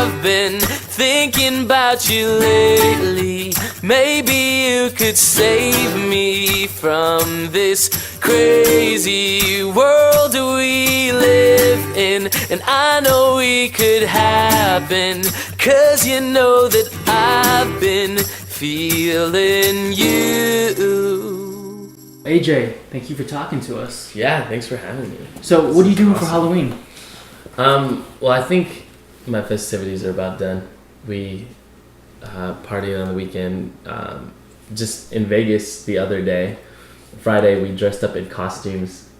I've been thinking about you lately. Maybe you could save me from this crazy world we live in. And I know we could happen, 'cause you know that I've been feeling you. AJ, thank you for talking to us. Yeah, thanks for having me. So, what are you doing for Halloween? Well, I think my festivities are about done. We partied on the weekend, just in Vegas the other day. Friday, we dressed up in costumes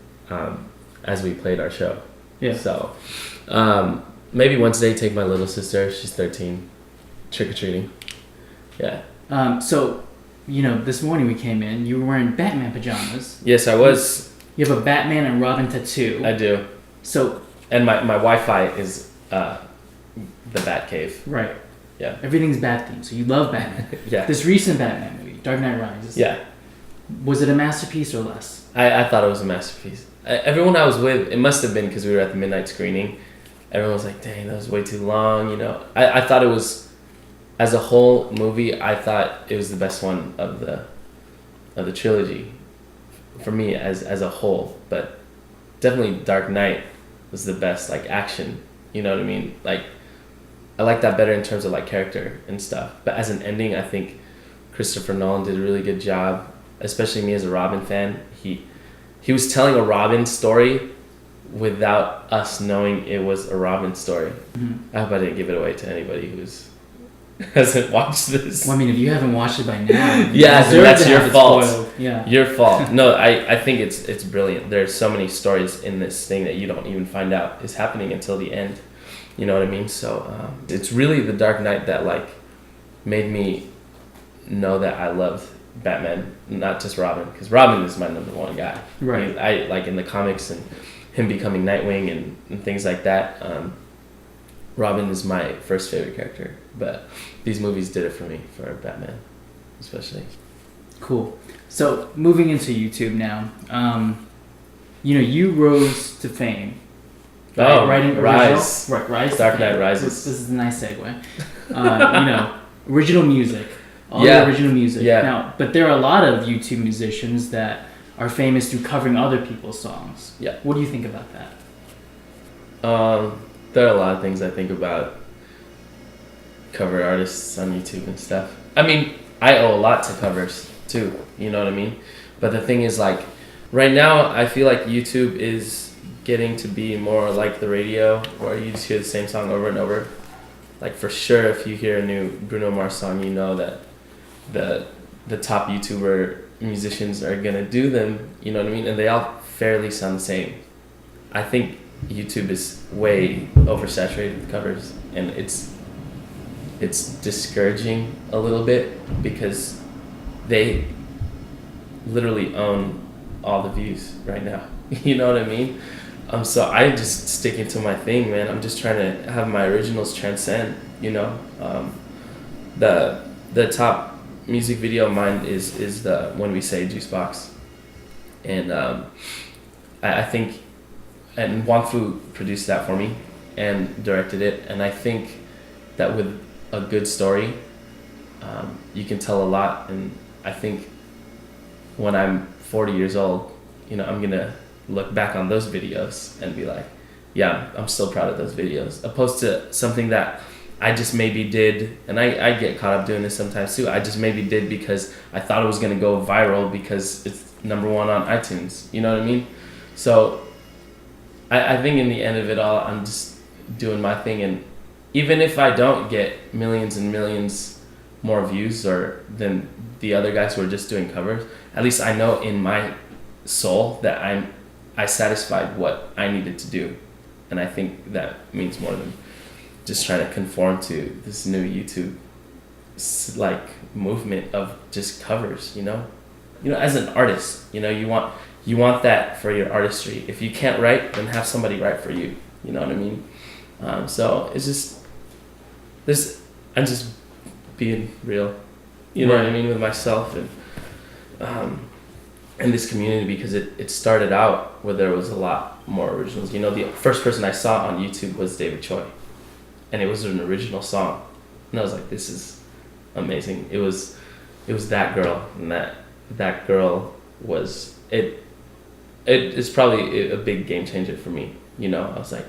as we played our show. Yeah. So, maybe Wednesday, take my little sister, she's 13, trick-or-treating. Yeah. So, this morning we came in, you were wearing Batman pajamas. Yes, I was. You have a Batman and Robin tattoo. I do. So. And my Wi-Fi is the Batcave. Right. Yeah. Everything's Bat themed, so you love Batman. Yeah. This recent Batman movie, Dark Knight Rises. Yeah. Was it a masterpiece or less? I thought it was a masterpiece. Everyone I was with, it must have been because we were at the midnight screening. Everyone was like, dang, that was way too long, I thought it was, as a whole movie, I thought it was the best one of the trilogy for me as a whole. But definitely Dark Knight was the best, action, you know what I mean? I like that better in terms of character and stuff. But as an ending, I think Christopher Nolan did a really good job, especially me as a Robin fan. He was telling a Robin story without us knowing it was a Robin story. Mm-hmm. I hope I didn't give it away to anybody who's hasn't watched this. Well, I mean, if you haven't watched it by now, yeah, that's your fault. Yeah, your fault. No, I think it's brilliant. There's so many stories in this thing that you don't even find out is happening until the end. You know what I mean? So it's really the Dark Knight that made me know that I loved Batman, not just Robin, because Robin is my number one guy. Right. I in the comics and him becoming Nightwing and things like that. Robin is my first favorite character, but these movies did it for me, for Batman, especially. Cool. So moving into YouTube now, you rose to fame. Oh, writing Rise. Right, Rise. Dark Knight Rises. This is a nice segue. Original music. All Yeah. the original music. Yeah. Now, but there are a lot of YouTube musicians that are famous through covering other people's songs. Yeah. What do you think about that? There are a lot of things I think about cover artists on YouTube and stuff. I mean, I owe a lot to covers too, you know what I mean? But the thing is, right now, I feel like YouTube is getting to be more like the radio, where you just hear the same song over and over. For sure, if you hear a new Bruno Mars song, you know that the top YouTuber musicians are gonna do them, you know what I mean? And they all fairly sound the same. I think YouTube is way oversaturated with covers, and it's discouraging a little bit because they literally own all the views right now. You know what I mean? So I just sticking to my thing, man. I'm just trying to have my originals transcend, the top music video of mine is the When We Say Juice Box. And I think, and Wong Fu produced that for me and directed it. And I think that with a good story, you can tell a lot. And I think when I'm 40 years old, I'm gonna look back on those videos and be like, yeah, I'm still proud of those videos, opposed to something that I just maybe did, and I get caught up doing this sometimes too, I just maybe did because I thought it was going to go viral because it's number one on iTunes, you know what I mean? So I think in the end of it all, I'm just doing my thing, and even if I don't get millions and millions more views than the other guys who are just doing covers, at least I know in my soul that I satisfied what I needed to do. And I think that means more than just trying to conform to this new YouTube movement of just covers, as an artist, you want that for your artistry. If you can't write, then have somebody write for you, you know what I mean? So it's just I'm just being real, you know what I mean, with myself and this community, because it started out where there was a lot more originals. The first person I saw on YouTube was David Choi. and it was an original song, and I was like, this is amazing. It was that girl, and that girl was it. It's probably a big game changer for me. You know, I was like,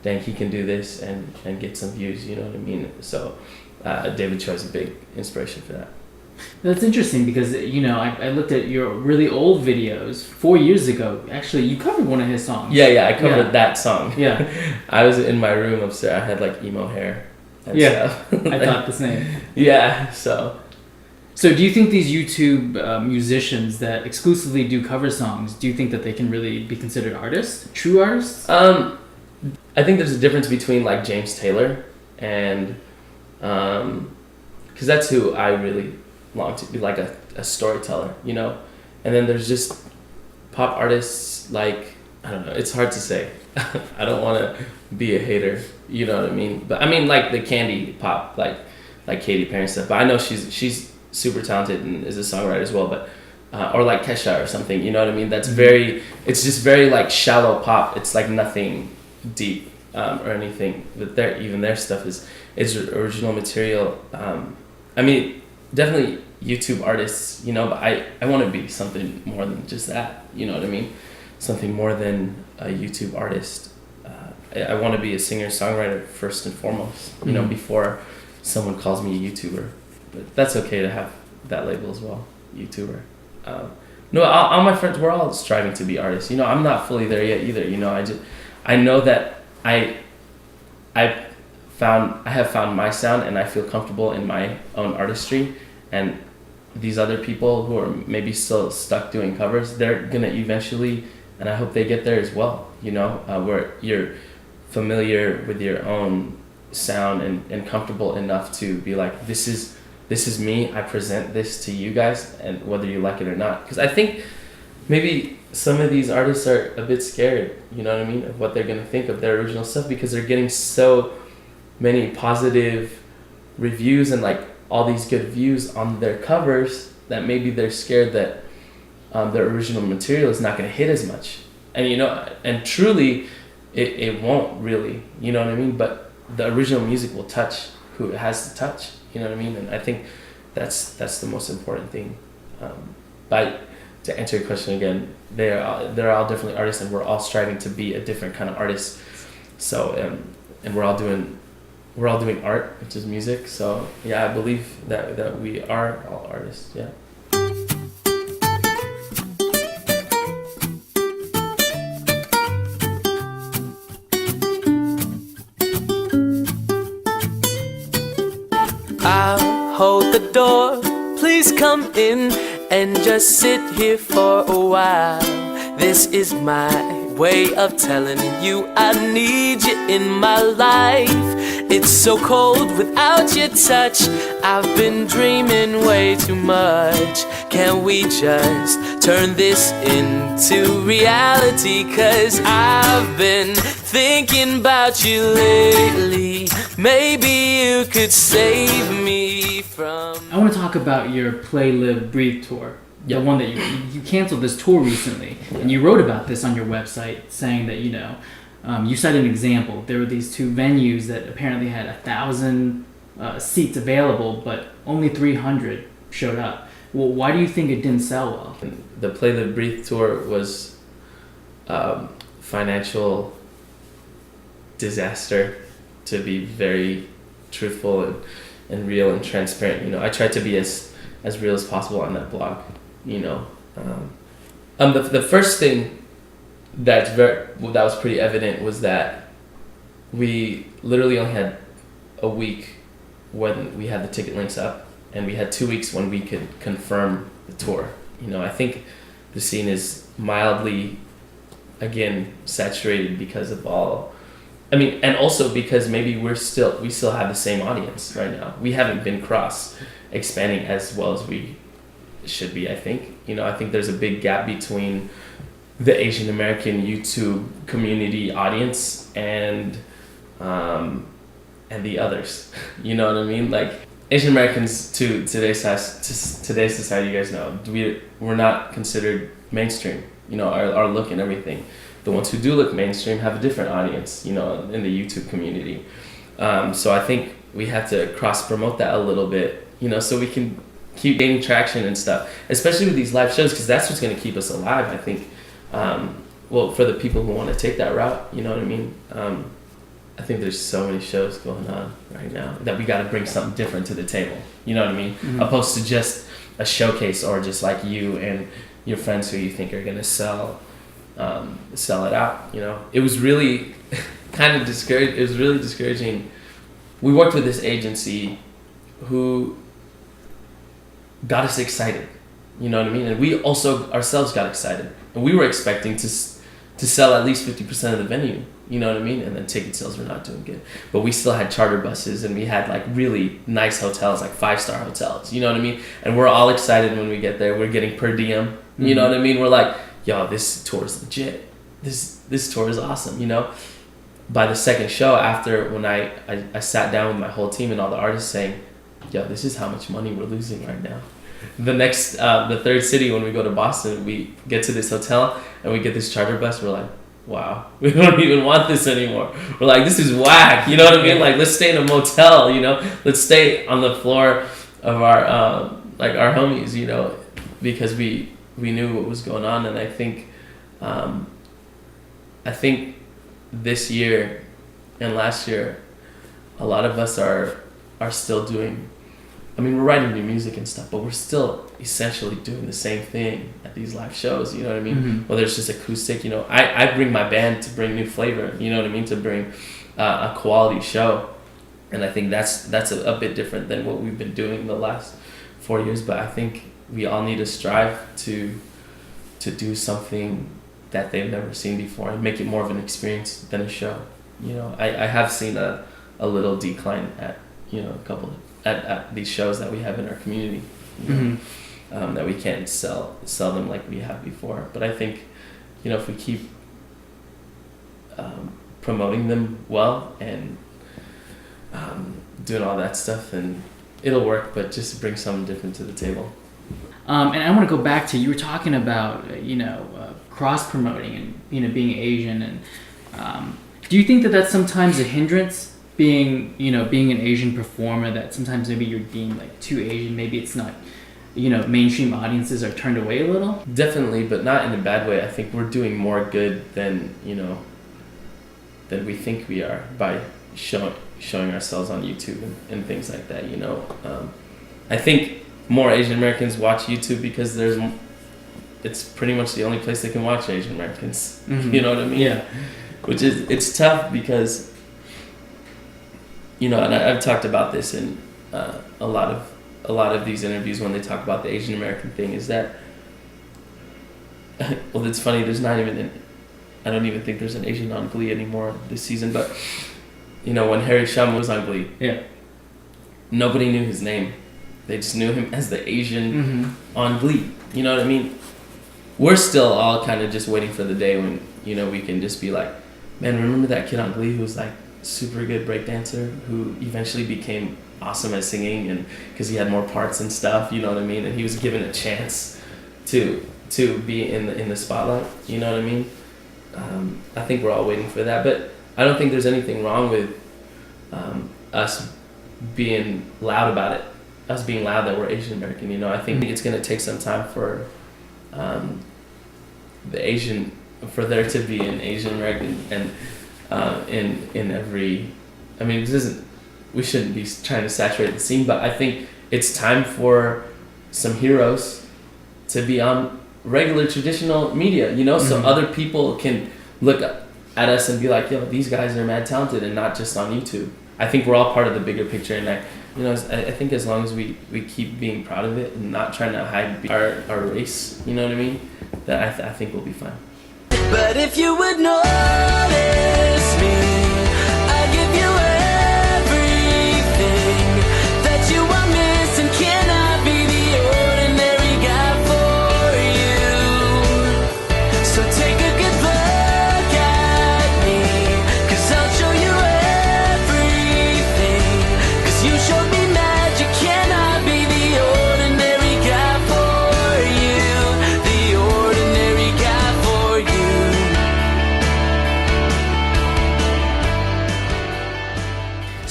dang, he can do this and get some views. You know what I mean? So David Choi's a big inspiration for that. That's interesting because, you know, I looked at your really old videos 4 years ago. Actually, you covered one of his songs. Yeah, I covered that song. Yeah. I was in my room upstairs. I had like emo hair and stuff. I thought the same. Yeah, so do you think these YouTube musicians that exclusively do cover songs, do you think that they can really be considered artists, true artists? I think there's a difference between like James Taylor and because that's who I really long to be, like a storyteller, you know. And then there's just pop artists like, I don't know, it's hard to say. I don't want to be a hater, you know what I mean? But I mean like the candy pop, like Katy Perry and stuff. But I know she's super talented and is a songwriter as well. But or like Kesha or something, you know what I mean? That's it's just very like shallow pop. It's like nothing deep or anything. But their stuff is original material. I mean, definitely YouTube artists, you know, but I want to be something more than just that, you know what I mean? Something more than a YouTube artist. I want to be a singer-songwriter first and foremost, you know, before someone calls me a YouTuber. But that's okay to have that label as well, YouTuber. No, all my friends, we're all striving to be artists. You know, I'm not fully there yet either, you know. I know that I have found my sound and I feel comfortable in my own artistry, and these other people who are maybe still stuck doing covers, they're gonna eventually, and I hope they get there as well, you know, where you're familiar with your own sound and comfortable enough to be like, this is me, I present this to you guys, and whether you like it or not. Because I think maybe some of these artists are a bit scared, you know what I mean, of what they're gonna think of their original stuff, because they're getting so many positive reviews and like all these good views on their covers that maybe they're scared that their original material is not going to hit as much. And you know, and truly it won't really, you know what I mean, but the original music will touch who it has to touch, you know what I mean. And I think that's the most important thing. But to answer your question again, they're all definitely artists, and we're all striving to be a different kind of artist. So and we're all doing art, which is music. So yeah, I believe that we are all artists. Yeah. I'll hold the door, please come in and just sit here for a while. This is my way of telling you I need you in my life. It's so cold without your touch. I've been dreaming way too much. Can we just turn this into reality? 'Cause I've been thinking about you lately. Maybe you could save me from... I want to talk about your Play, Live, Breathe tour. The one that you canceled this tour recently, and you wrote about this on your website, saying that, you know, you cited an example. There were these two venues that apparently had 1,000 seats available, but only 300 showed up. Well, why do you think it didn't sell well? The Play, Live, Breathe tour was financial disaster, to be very truthful and real and transparent. You know, I tried to be as real as possible on that blog. You know, the first thing that was pretty evident was that we literally only had a week when we had the ticket links up, and we had 2 weeks when we could confirm the tour. You know, I think the scene is mildly, again, saturated because of all. I mean, and also because maybe we still have the same audience right now. We haven't been expanding as well as we should be, I think. You know, I think there's a big gap between the Asian American YouTube community audience and the others. You know what I mean? Like, Asian Americans to today's society, you guys know, we're not considered mainstream. You know, our look and everything. The ones who do look mainstream have a different audience, you know, in the YouTube community. So I think we have to cross promote that a little bit, you know, so we can keep gaining traction and stuff, especially with these live shows, because that's what's going to keep us alive, I think. Well, for the people who want to take that route, you know what I mean? I think there's so many shows going on right now that we got to bring something different to the table, you know what I mean? Mm-hmm. Opposed to just a showcase or just like you and your friends who you think are going to sell it out, you know? It was really kind of discouraging. It was really discouraging. We worked with this agency who got us excited, you know what I mean? And we also ourselves got excited, and we were expecting to sell at least 50% of the venue, you know what I mean? And then ticket sales were not doing good, but we still had charter buses, and we had like really nice hotels, like 5-star hotels, you know what I mean? And we're all excited when we get there. We're getting per diem, you know what I mean? We're like, yo, this tour is legit. This tour is awesome, you know? By the second show, after when I sat down with my whole team and all the artists saying, yo, this is how much money we're losing right now. The third city, when we go to Boston, we get to this hotel and we get this charter bus. We're like, wow, we don't even want this anymore. We're like, this is whack. You know what I mean? Like, let's stay in a motel, you know, let's stay on the floor of our homies, you know, because we knew what was going on. And I think this year and last year, a lot of us are still doing, I mean, we're writing new music and stuff, but we're still essentially doing the same thing at these live shows, you know what I mean? Mm-hmm. Whether it's just acoustic, you know, I bring my band to bring new flavor, you know what I mean? To bring a quality show. And I think that's a bit different than what we've been doing the last 4 years, but I think we all need to strive to do something that they've never seen before and make it more of an experience than a show. You know, I have seen a little decline at, you know, a couple at these shows that we have in our community, you know, Mm-hmm. that we can't sell them like we have before. But I think, you know, if we keep promoting them well and doing all that stuff, then it'll work, but just bring something different to the table. And I want to go back to, you were talking about, cross-promoting and, you know, being Asian. And do you think that that's sometimes a hindrance, being an Asian performer, that sometimes maybe you're deemed like too Asian, maybe it's not, you know, mainstream audiences are turned away a little? Definitely, but not in a bad way. I think we're doing more good than, you know, than we think we are by showing ourselves on YouTube and things like that, you know. I think more Asian Americans watch YouTube because it's pretty much the only place they can watch Asian Americans. Mm-hmm. You know what I mean? Yeah. Which is, it's tough because, you know, and I've talked about this in a lot of these interviews when they talk about the Asian American thing, is that, well, it's funny, I don't even think there's an Asian on Glee anymore this season, but, you know, when Harry Shum was on Glee, Yeah. nobody knew his name. They just knew him as the Asian Mm-hmm. on Glee. You know what I mean? We're still all kind of just waiting for the day when, you know, we can just be like, man, remember that kid on Glee who was like super good breakdancer, who eventually became awesome at singing, and because he had more parts and stuff, you know what I mean? And he was given a chance to be in the spotlight, you know what I mean? I think we're all waiting for that, but I don't think there's anything wrong with us being loud about it, us being loud that we're Asian American, you know. I think it's going to take some time for for there to be an Asian American and in every, I mean, we shouldn't be trying to saturate the scene, but I think it's time for some heroes to be on regular traditional media, you know, so other people can look at us and be like, yo, these guys are mad talented, and not just on YouTube. I think we're all part of the bigger picture, and I think as long as we keep being proud of it and not trying to hide our race, you know what I mean, that I think we'll be fine. But if you would notice me, I give you everything that you are missing. Can I be the ordinary guy for you? So take a good look at me, 'cause I'll show you everything. 'Cause you showed me magic. Can I be the ordinary guy for you? The ordinary guy for you.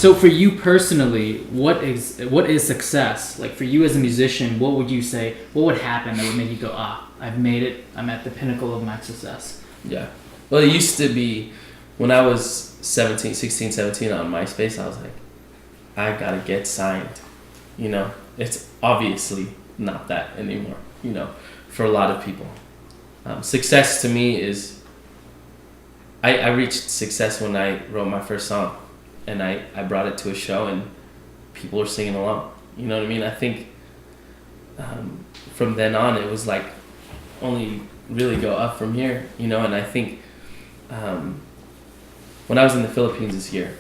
So for you personally, what is success? Like for you as a musician, what would you say? What would happen that would make you go, I've made it. I'm at the pinnacle of my success. Yeah. Well, it used to be when I was 16, 17 on MySpace, I was like, I gotta get signed. You know, it's obviously not that anymore, you know, for a lot of people. Success to me is, I reached success when I wrote my first song and I brought it to a show and people were singing along. You know what I mean? I think from then on it was like only really go up from here, you know, and I think when I was in the Philippines this year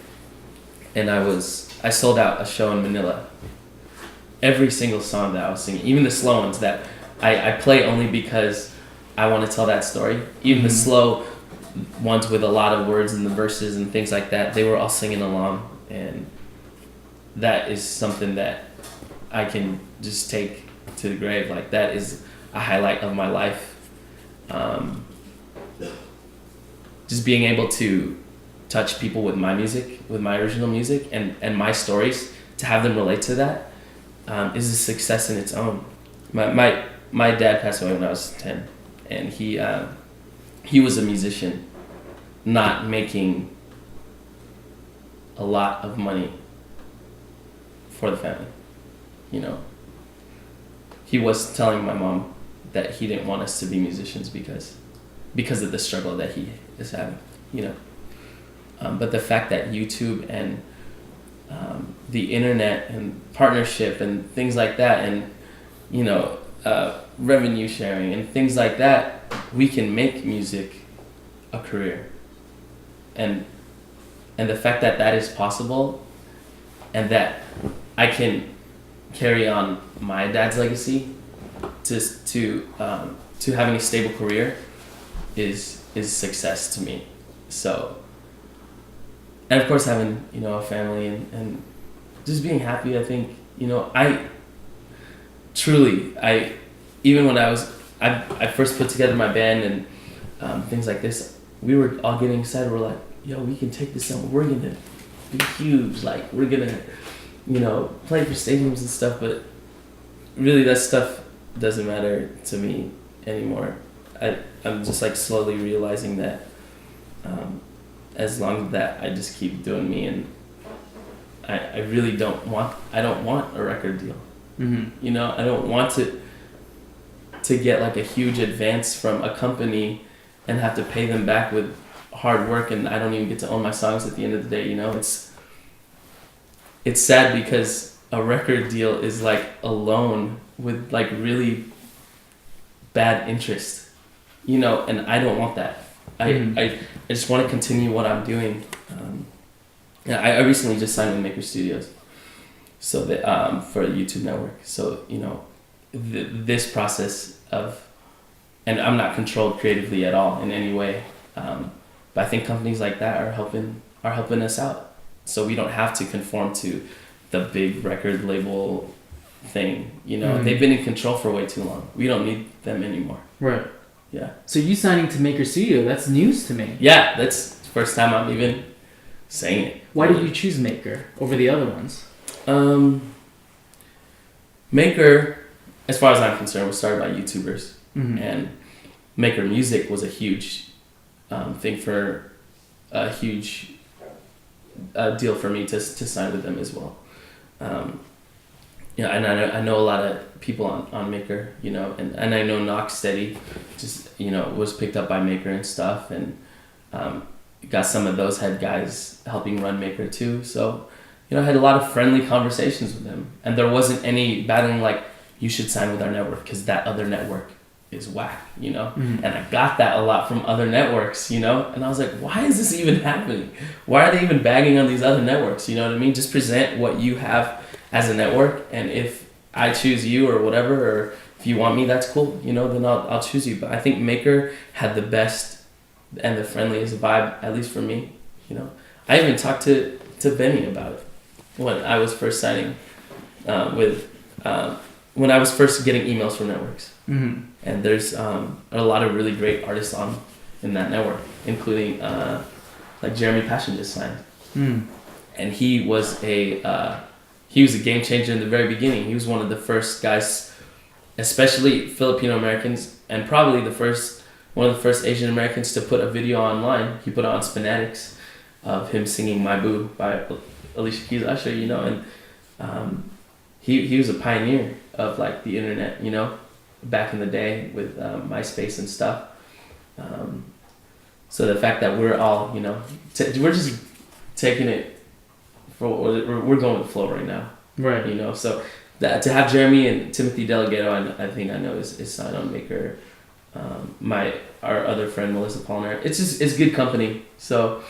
and I sold out a show in Manila, every single song that I was singing, even the slow ones that I play only because I want to tell that story, even the slow ones with a lot of words in the verses and things like that, they were all singing along, and that is something that I can just take to the grave. Like that is a highlight of my life. Just being able to touch people with my music, with my original music and my stories, to have them relate to that is a success in its own. My dad passed away when I was 10, and he was a musician, not making a lot of money for the family, you know. He was telling my mom that he didn't want us to be musicians because of the struggle that he is having, you know. But the fact that YouTube and the internet and partnership and things like that, and you know, revenue sharing and things like that, we can make music a career. And the fact that that is possible, and that I can carry on my dad's legacy to having a stable career is success to me. So, and of course having, you know, a family and just being happy. I think, you know, I even when I first put together my band and things like this, we were all getting excited. We're like, yo, we can take this on. We're gonna be huge. Like we're gonna, you know, play for stadiums and stuff. But really, that stuff doesn't matter to me anymore. I'm just like slowly realizing that as long as that I just keep doing me, and I really don't want a record deal. Mm-hmm. You know, I don't want to get like a huge advance from a company and have to pay them back with hard work, and I don't even get to own my songs at the end of the day. You know, it's sad because a record deal is like a loan with like really bad interest, you know, and I don't want that. I just want to continue what I'm doing. I recently just signed with Maker Studios, so that for a YouTube network. So you know, this process of, and I'm not controlled creatively at all in any way, but I think companies like that are helping us out, so we don't have to conform to the big record label thing. You know, they've been in control for way too long. We don't need them anymore. Right. Yeah. So you signing to Maker Studio, that's news to me. Yeah, that's the first time I'm even saying it. Why did you choose Maker over the other ones? Maker, as far as I'm concerned, was started by YouTubers. Mm-hmm. And Maker Music was a huge thing for a huge deal for me to sign with them as well. Yeah, and I know a lot of people on Maker, you know, and I know Knocksteady just, you know, was picked up by Maker and stuff, and got some of those head guys helping run Maker too. So, you know, I had a lot of friendly conversations with them, and there wasn't any battling like, you should sign with our network because that other network is whack, you know? Mm-hmm. And I got that a lot from other networks, you know? And I was like, why is this even happening? Why are they even bagging on these other networks? You know what I mean? Just present what you have as a network, and if I choose you or whatever, or if you want me, that's cool, you know, then I'll choose you. But I think Maker had the best and the friendliest vibe, at least for me, you know? I even talked to Benny about it when I was first signing when I was first getting emails from networks. Mm-hmm. And there's a lot of really great artists in that network, including like Jeremy Passion just signed. Mm. and he was a game changer in the very beginning. He was one of the first guys, especially Filipino Americans, and probably one of the first Asian Americans to put a video online. He put it on Spanatics of him singing "My Boo" by Alicia Keys Usher, you know, and he was a pioneer of like the internet, you know, back in the day with MySpace and stuff. So the fact that we're all, you know, we're just taking it for we're going with the flow right now, Right. you know. So that to have Jeremy and Timothy Delgado, I think I know is sign on maker. Our other friend Melissa Polliner. It's good company. So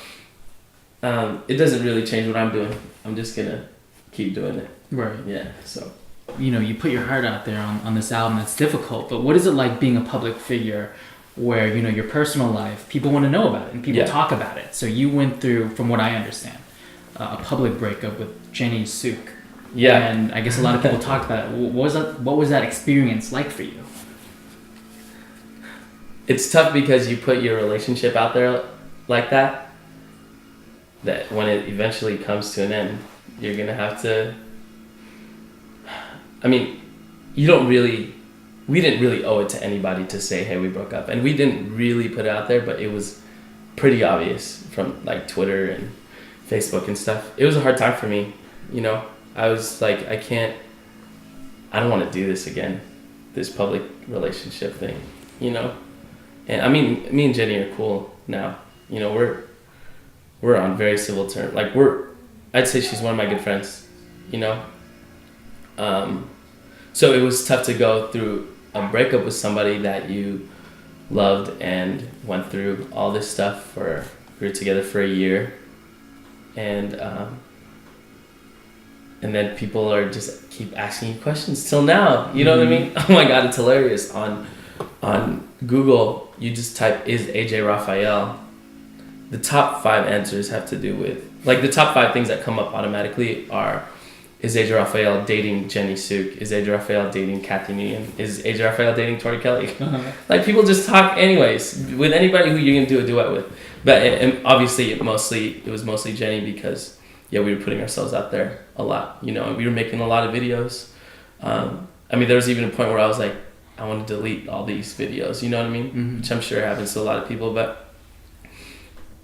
it doesn't really change what I'm doing. I'm just gonna keep doing it. Right. Yeah. So You know, you put your heart out there on this album. That's difficult. But what is it like being a public figure, where you know your personal life, people want to know about it and people talk about it. So you went through, from what I understand, a public breakup with Jenny Suk. yeah. And I guess a lot of people talked about it. What was that experience like for you? It's tough because you put your relationship out there like that when it eventually comes to an end, you're gonna have to. I mean, we didn't really owe it to anybody to say, hey, we broke up. And we didn't really put it out there, but it was pretty obvious from like Twitter and Facebook and stuff. It was a hard time for me, you know. I was like, I don't want to do this again, this public relationship thing, you know. And I mean, me and Jenny are cool now. You know, we're on very civil terms. Like I'd say she's one of my good friends, you know. So it was tough to go through a breakup with somebody that you loved and went through all this stuff we were together for a year, and then people are just keep asking you questions till now. You know what I mean? Oh my God, it's hilarious. On Google, you just type "is AJ Rafael." The top 5 answers have to do with, like, the top 5 things that come up automatically are: is AJ Rafael dating Jenny Suk? Is AJ Rafael dating Kathy Nguyen? Is AJ Rafael dating Tori Kelly? Like, people just talk anyways with anybody who you're gonna do a duet with. But and obviously it was mostly Jenny because we were putting ourselves out there a lot, you know, and we were making a lot of videos. I mean, there was even a point where I was like, I want to delete all these videos, you know what I mean? Mm-hmm. Which I'm sure happens to a lot of people, but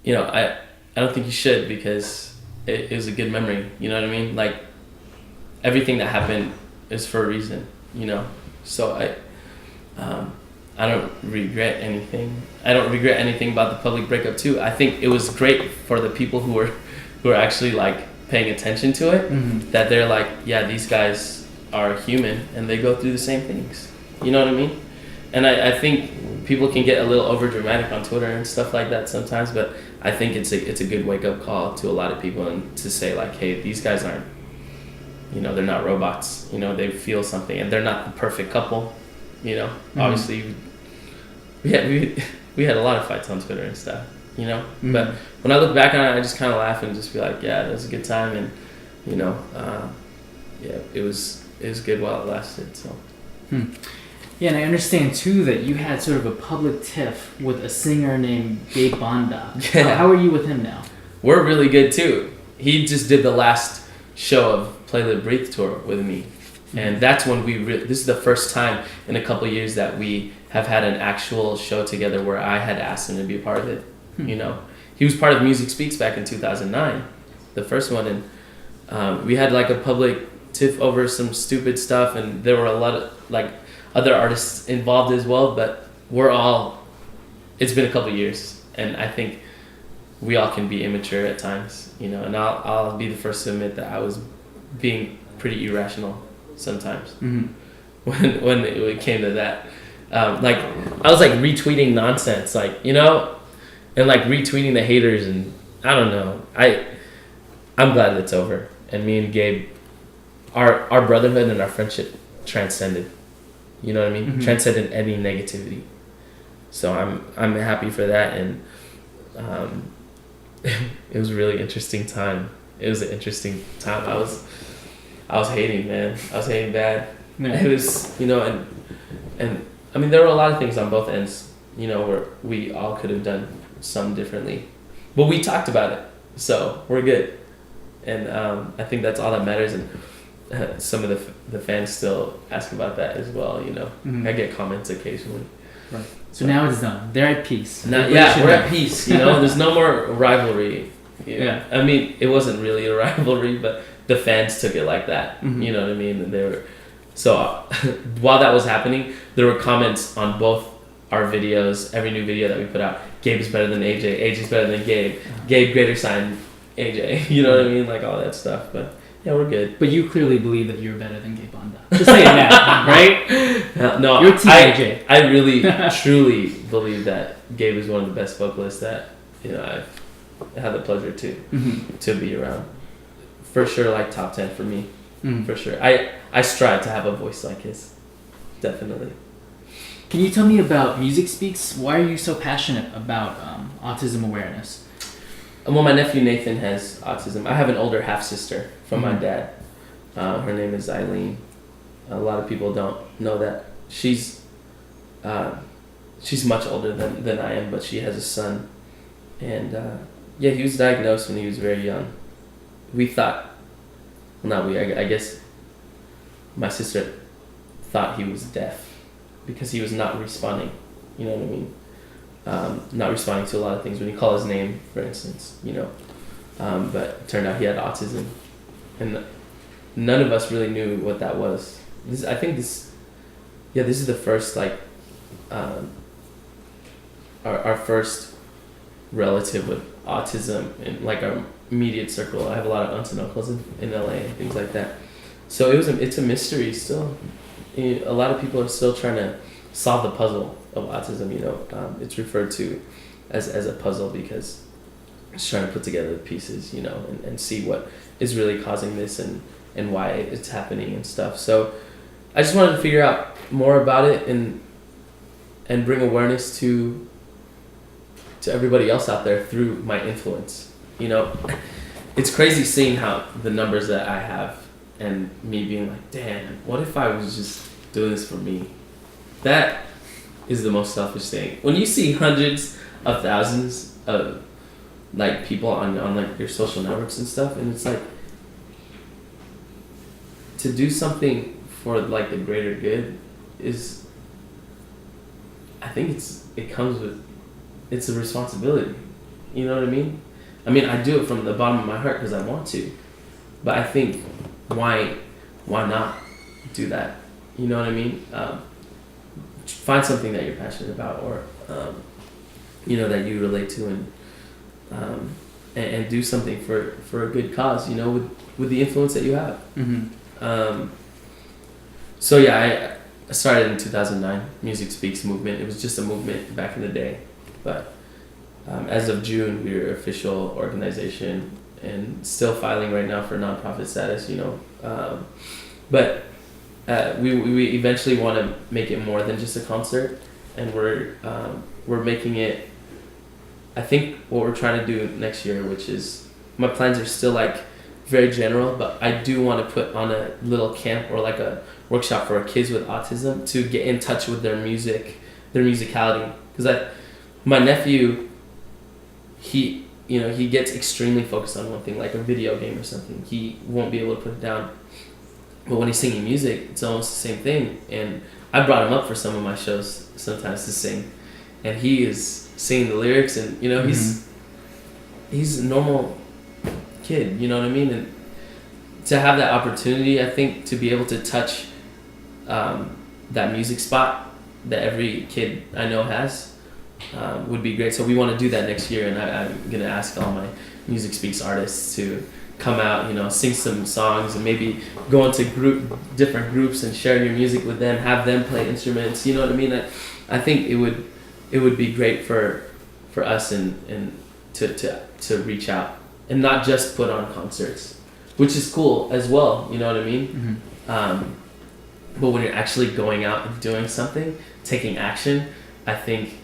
you know, I don't think you should, because it was a good memory, you know what I mean? Like, everything that happened is for a reason, you know? So I don't regret anything. I don't regret anything about the public breakup too. I think it was great for the people who were actually like paying attention to it, that they're like, yeah, these guys are human and they go through the same things. You know what I mean? And I think people can get a little over dramatic on Twitter and stuff like that sometimes, but I think it's a good wake up call to a lot of people, and to say like, hey, these guys aren't, you know, they're not robots. You know, they feel something, and they're not the perfect couple. You know, obviously, we had a lot of fights on Twitter and stuff. You know, but when I look back on it, I just kind of laugh and just be like, yeah, that was a good time, and you know, it was good while it lasted. So. Yeah, and I understand too that you had sort of a public tiff with a singer named Gabe Banda. Yeah. How are you with him now? We're really good too. He just did the last show of Play Live Breathe tour with me, and that's when this is the first time in a couple of years that we have had an actual show together where I had asked him to be a part of it. You know, he was part of Music Speaks back in 2009, the first one, and we had like a public tiff over some stupid stuff, and there were a lot of like other artists involved as well, but it's been a couple years, and I think we all can be immature at times, you know, and I'll be the first to admit that I was being pretty irrational sometimes when it came to that. Like, I was like retweeting nonsense, like, you know, and like retweeting the haters, and I don't know. I'm glad it's over, and me and Gabe, our brotherhood and our friendship transcended. You know what I mean? Transcended any negativity. So I'm happy for that, and it was a really interesting time. It was an interesting time. I was hating, man. I was hating bad. Yeah. It was, you know, and I mean, there were a lot of things on both ends, you know, where we all could have done some differently, but we talked about it, so we're good. and I think that's all that matters. And some of the fans still ask about that as well. You know, I get comments occasionally. Right. So now it's done. They're at peace. Now, we're at peace. You know, there's no more rivalry. Yeah. I mean, it wasn't really a rivalry, but the fans took it like that. You know what I mean? And they were so while that was happening, there were comments on both our videos. Every new video that we put out, Gabe is better than AJ. AJ's better than Gabe. Gabe greater sign AJ. You know what I mean? Like all that stuff. But yeah, we're good. But you clearly believe that you're better than Gabe Banda. Just say it now, right? No, you're Team AJ. I really, truly believe that Gabe is one of the best vocalists that I've had the pleasure to be around. For sure, like top 10 for me. For sure. I strive to have a voice like his. Definitely. Can you tell me about Music Speaks? Why are you so passionate about autism awareness? Well, my nephew Nathan has autism. I have an older half sister from my dad. Her name is Eileen. A lot of people don't know that. She's much older than I am, but she has a son. And he was diagnosed when he was very young. We thought, well, not we, I guess my sister thought he was deaf because he was not responding. You know what I mean? Not responding to a lot of things when you call his name, for instance, you know. But it turned out he had autism, and none of us really knew what that was. This is the first our first relative with autism in like our immediate circle. I have a lot of aunts and uncles in LA and things like that. So it's a mystery still. A lot of people are still trying to solve the puzzle of autism. You know, it's referred to as a puzzle because it's trying to put together the pieces, you know, and see what is really causing this and why it's happening and stuff. So I just wanted to figure out more about it and bring awareness to everybody else out there through my influence. You know, it's crazy seeing how the numbers that I have and me being like, damn, what if I was just doing this for me? That is the most selfish thing. When you see hundreds of thousands of like people on like your social networks and stuff, and it's like to do something for like the greater good is, I think it's a responsibility. You know what I mean? I mean, I do it from the bottom of my heart because I want to, but I think why not do that? You know what I mean? Find something that you're passionate about, or you know, that you relate to, and do something for a good cause. You know, with the influence that you have. So yeah, I started in 2009. Music Speaks movement. It was just a movement back in the day, but as of June, we were an official organization and still filing right now for nonprofit status. You know, but we eventually want to make it more than just a concert, and we're making it. I think what we're trying to do next year, which is my plans are still like very general, but I do want to put on a little camp or like a workshop for kids with autism to get in touch with their musicality. Because my nephew, he gets extremely focused on one thing, like a video game or something. He won't be able to put it down. But when he's singing music, it's almost the same thing. And I brought him up for some of my shows sometimes to sing, and he is singing the lyrics, and you know, he's a normal kid, you know what I mean? And to have that opportunity, I think, to be able to touch that music spot that every kid I know has would be great. So we want to do that next year, and I'm gonna ask all my Music Speaks artists to come out, you know, sing some songs, and maybe go into different groups and share your music with them, have them play instruments, you know what I mean? I think it would be great for us and to reach out and not just put on concerts, which is cool as well, you know what I mean? But when you're actually going out and doing something, taking action, I think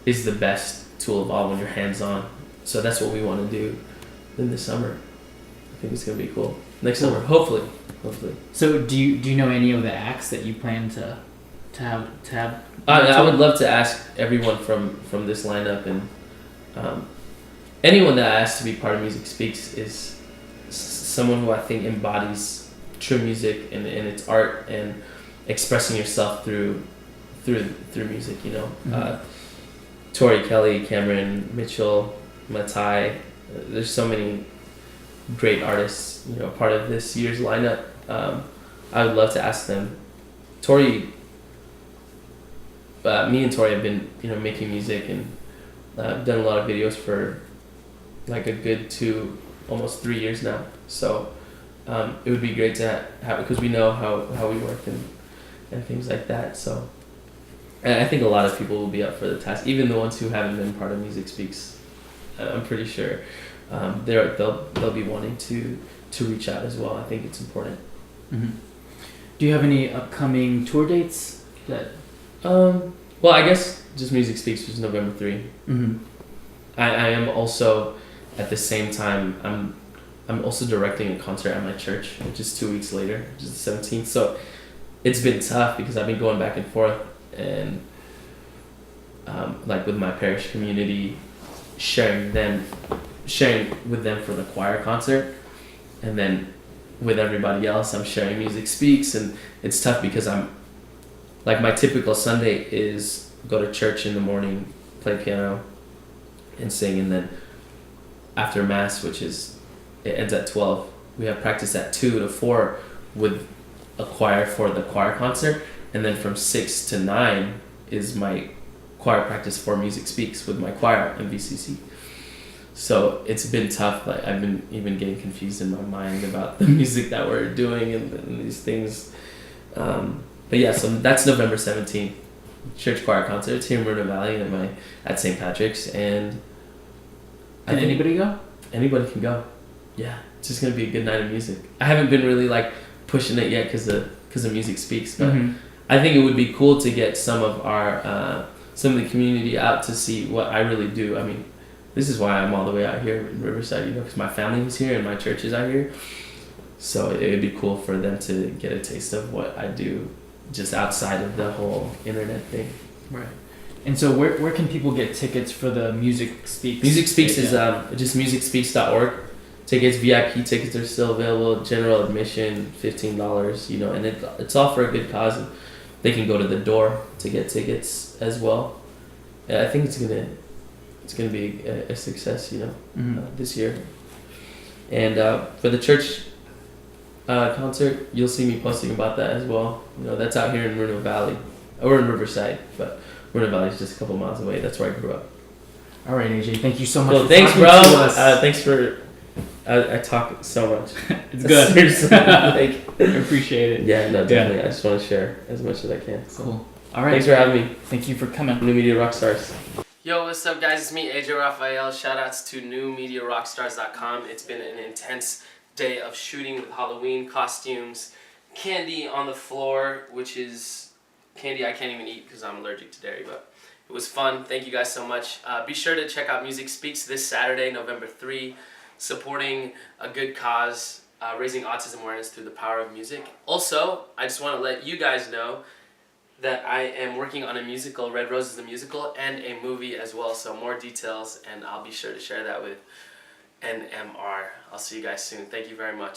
is the best tool of all when you're hands-on. So that's what we want to do in the summer. I think it's gonna be cool. Next summer, hopefully. So do you know any of the acts that you plan to have? I would love to ask everyone from this lineup, and anyone that asks to be part of Music Speaks is someone who I think embodies true music and its art and expressing yourself through music. You know, Tori, Kelly, Cameron, Mitchell, Matai. There's so many great artists, you know, part of this year's lineup. I would love to ask them. Tori, me and Tori have been, you know, making music and done a lot of videos for like a good 2, almost 3 years now. So it would be great to have, because we know how we work and things like that. So and I think a lot of people will be up for the task, even the ones who haven't been part of Music Speaks. I'm pretty sure they'll be wanting to reach out as well. I think it's important. Do you have any upcoming tour dates that? Well, I guess just Music Speaks, which is November 3. I am also at the same time I'm also directing a concert at my church, which is 2 weeks later, which is the 17th. So it's been tough because I've been going back and forth and like with my parish community, sharing with them for the choir concert, and then with everybody else I'm sharing Music Speaks, and it's tough because I'm like, my typical Sunday is go to church in the morning, play piano and sing, and then after mass, which is it ends at 12, we have practice at 2 to 4 with a choir for the choir concert, and then from 6 to 9 is my choir practice for Music Speaks with my choir in VCC. So it's been tough. Like, I've been even getting confused in my mind about the music that we're doing and these things. But yeah, so that's November 17th. Church choir concert. It's here in Myrna Valley at St. Patrick's, and Can anybody go? Anybody can go. Yeah, it's just gonna be a good night of music. I haven't been really like pushing it yet because of Music Speaks, but I think it would be cool to get some of the community out to see what I really do. I mean, this is why I'm all the way out here in Riverside, you know, because my family is here and my church is out here. So it would be cool for them to get a taste of what I do just outside of the whole internet thing. Right. And so where can people get tickets for the Music Speaks? Music Speaks is just musicspeaks.org. Tickets, VIP tickets are still available. General admission, $15, you know, and it's all for a good cause. And they can go to the door to get tickets as well. And I think it's gonna be a success, you know, this year. And for the church concert, you'll see me posting about that as well. You know, that's out here in Myrna Valley, or in Riverside, but Myrna Valley is just a couple miles away. That's where I grew up. All right, AJ, thank you so much. Well, thanks, bro. Thanks for. I talk so much. It's good. Seriously, I appreciate it. Yeah, no, definitely. I just want to share as much as I can. So. Cool. All right. Thanks for having me. Thank you for coming. New Media Rockstars. Yo, what's up, guys? It's me, AJ Rafael. Shoutouts to newmediarockstars.com. It's been an intense day of shooting with Halloween costumes, candy on the floor, which is candy I can't even eat because I'm allergic to dairy, but it was fun. Thank you guys so much. Be sure to check out Music Speaks this Saturday, November 3, supporting a good cause, raising autism awareness through the power of music. Also, I just want to let you guys know that I am working on a musical, Red Roses the Musical, and a movie as well, so more details, and I'll be sure to share that with NMR. I'll see you guys soon. Thank you very much.